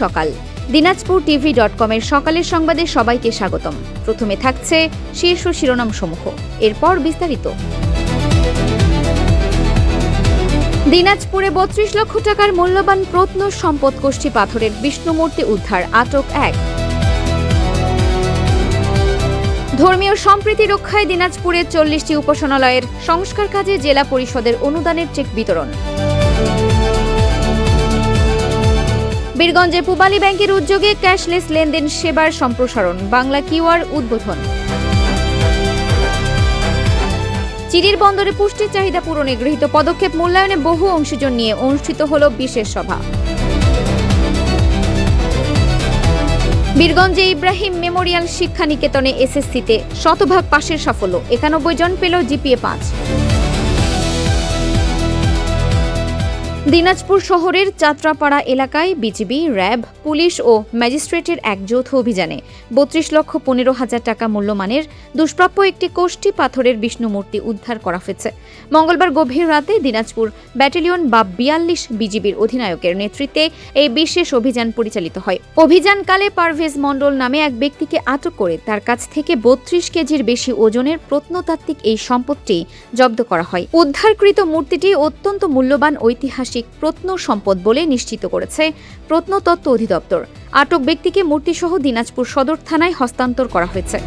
সকাল। দিনাজপুর টিভি.কমের সকালের সংবাদে সবাইকে স্বাগতম। প্রথমে থাকছে শীর্ষ শিরোনামসমূহ, এরপর বিস্তারিত। দিনাজপুরে ৩২ লক্ষ টাকার মূল্যবান প্রত্নসম্পদ কোষ্ঠী পাথরের বিষ্ণুমূর্তি উদ্ধার, আটক এক। ধর্মীয় সম্প্রীতি রক্ষায় দিনাজপুরের ৪০টি উপাসনালয়ের সংস্কার কাজে জেলা পরিষদের অনুদানের চেক বিতরণ। বীরগঞ্জে পূবালী ব্যাংকের উদ্যোগে ক্যাশলেস লেনদেন সেবার সম্প্রসারণ, বাংলা কিউআর উদ্বোধন। চিরির বন্দরে পুষ্টির চাহিদা পূরণে গৃহীত পদক্ষেপ মূল্যায়নে বহু অংশীজন নিয়ে অনুষ্ঠিত হল বিশেষ সভা। বীরগঞ্জে ইব্রাহিম মেমোরিয়াল শিক্ষা নিকেতনে এসএসসিতে শতভাগ পাশের সাফল্য, ৯১ জন পেল জিপিএ ৫। দিনাজপুর শহরের যাত্রাপাড়া এলাকায় বিজিবি, র্যাব, পুলিশ ও ম্যাজিস্ট্রেটের এক যৌথ অভিযানে ৩২,১৫,০০০ টাকা মূল্যমানের দুষ্প্রাপ্য একটি কোষ্ঠী পাথরের বিষ্ণুমূর্তি উদ্ধার করা হয়েছে। মঙ্গলবার গভীর রাতে দিনাজপুর ব্যাটালিয়ন বা ৪২ বিজিবির অধিনায়কের নেতৃত্বে এই বিশেষ অভিযান পরিচালিত হয়। অভিযানকালে পারভেজ মণ্ডল নামে এক ব্যক্তিকে আটক করে তার কাছ থেকে ৩২ কেজির বেশি ওজনের প্রত্নতাত্ত্বিক এই সম্পদটি জব্দ করা হয়। উদ্ধারকৃত মূর্তিটি অত্যন্ত মূল্যবান ঐতিহাসিক প্রত্নসম্পদ বলে নিশ্চিত করেছে প্রত্নতত্ত্ব অধিদপ্তর। আটক ব্যক্তিকে মূর্তিসহ দিনাজপুর সদর থানায় হস্তান্তর করা হয়েছে।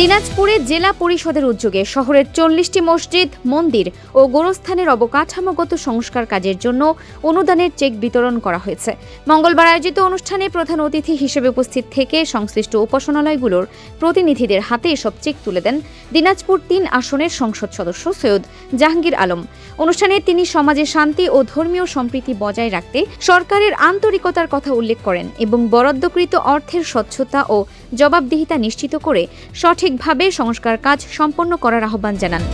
দিনাজপুরে জেলা পরিষদের উদ্যোগে শহরের ৪০টি মসজিদ, মন্দির ও গোরস্থানের অবকাঠামোগত সংস্কার কাজের জন্য অনুদানের চেক বিতরণ করা হয়েছে। মঙ্গলবার আয়োজিত অনুষ্ঠানে প্রধান অতিথি হিসেবে উপস্থিত থেকে সংশ্লিষ্ট উপাসনালয়গুলোর প্রতিনিধিদের হাতে এসব চেক তুলে দেন দিনাজপুর ৩ আসনের সংসদ সদস্য সৈয়দ জাহাঙ্গীর আলম। অনুষ্ঠানে তিনি সমাজে শান্তি ও ধর্মীয় সম্প্রীতি বজায় রাখতে সরকারের আন্তরিকতার কথা উল্লেখ করেন এবং বরাদ্দকৃত অর্থের স্বচ্ছতা ও জবাবদিহিতা নিশ্চিত করে সঠিকভাবে সংস্কার কাজ সম্পন্ন করার আহ্বান জানান।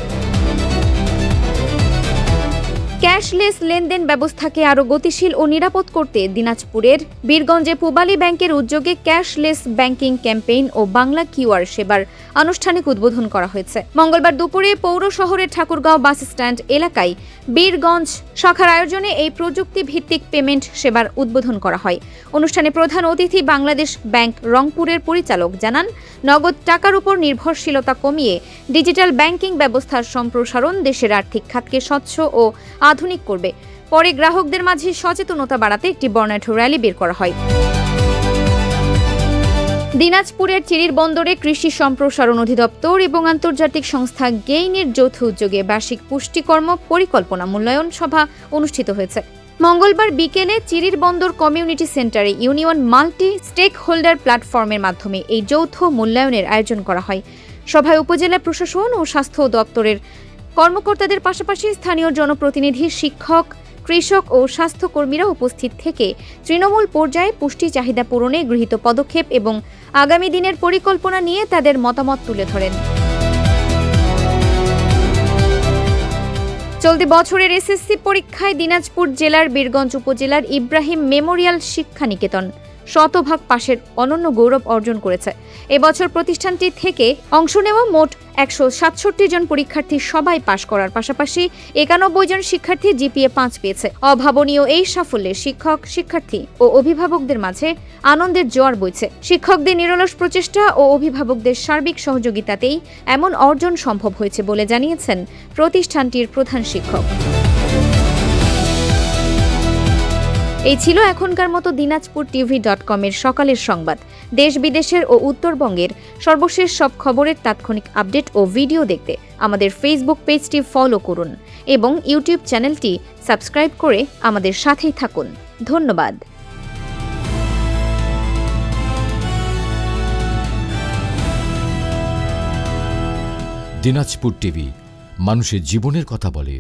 ক্যাশলেস লেনদেন ব্যবস্থাকে আরও গতিশীল ও নিরাপদ করতে দিনাজপুরের বীরগঞ্জে পূবালী ব্যাংকের উদ্যোগে ক্যাশলেস ব্যাংকিং ক্যাম্পেইন ও বাংলা কিউআর সেবার আনুষ্ঠানিক উদ্বোধন করা হয়েছে। মঙ্গলবার দুপুরে পৌর শহরের ঠাকুরগাঁও বাস স্ট্যান্ড এলাকায় বীরগঞ্জ শাখার আয়োজনে এই প্রযুক্তি ভিত্তিক পেমেন্ট সেবার উদ্বোধন করা হয়। অনুষ্ঠানে প্রধান অতিথি বাংলাদেশ ব্যাংক রংপুরের পরিচালক জানান, নগদ টাকার উপর নির্ভরশীলতা কমিয়ে ডিজিটাল ব্যাংকিং ব্যবস্থার সম্প্রসারণ দেশের আর্থিক খাতকে স্বচ্ছ ও আধুনিক করবে। পরে গ্রাহকদের মাঝে সচেতনতা বাড়াতে একটি বর্ণাঢ্য র্যালি বের করা হয়। দিনাজপুরের চিরির বন্দরে কৃষি সম্প্রসারণ অধিদপ্তর এবং আন্তর্জাতিক সংস্থা গেইনের যৌথ উদ্যোগে বার্ষিক পুষ্টিকর্ম পরিকল্পনা মূল্যায়ন সভা অনুষ্ঠিত হয়েছে। মঙ্গলবার বিকেলে চিরির বন্দর কমিউনিটি সেন্টারে ইউনিয়ন মাল্টি স্টেক হোল্ডার প্ল্যাটফর্মের মাধ্যমে এই যৌথ মূল্যায়নের আয়োজন করা হয়। সভায় উপজেলা প্রশাসন ও স্বাস্থ্য দপ্তরের কর্মকর্তাদের পাশাপাশি স্থানীয় জনপ্রতিনিধি, শিক্ষক, কৃষক ও স্বাস্থ্যকর্মীরা উপস্থিত থেকে তৃণমূল পর্যায়ে পুষ্টি চাহিদা পূরণে গৃহীত পদক্ষেপ এবং আগামী দিনের পরিকল্পনা নিয়ে তাদের মতামত তুলে ধরেন। চলতি বছরের এসএসসি পরীক্ষায় দিনাজপুর জেলার বীরগঞ্জ উপজেলার ইব্রাহিম মেমোরিয়াল শিক্ষা নিকেতন শতভাগ পাশের অনন্য গৌরব অর্জন করেছে। এবছর প্রতিষ্ঠানটি থেকে অংশ নেওয়া মোট ১৬৭ জন পরীক্ষার্থী সবাই পাশ করার পাশাপাশি ৯১ জন শিক্ষার্থী জিপিএ ৫ পেয়েছে। অভাবনীয় এই সাফল্যে শিক্ষক, শিক্ষার্থী ও অভিভাবকদের মাঝে আনন্দের জোয়ার বইছে। শিক্ষকদের নিরলস প্রচেষ্টা ও অভিভাবকদের সার্বিক সহযোগিতাতেই এমন অর্জন সম্ভব হয়েছে বলে জানিয়েছেন প্রতিষ্ঠানটির প্রধান শিক্ষক। এই ছিল এখনকার মতো দিনাজপুর টিভি.কমের সকালের সংবাদ। দেশ বিদেশের ও উত্তরবঙ্গের সর্বশেষ সব খবরের তাৎক্ষণিক আপডেট ও ভিডিও দেখতে আমাদের ফেসবুক পেজটি ফলো করুন এবং ইউটিউব চ্যানেলটি সাবস্ক্রাইব করে আমাদের সাথেই থাকুন। ধন্যবাদ। দিনাজপুর টিভি মানুষের জীবনের কথা বলে।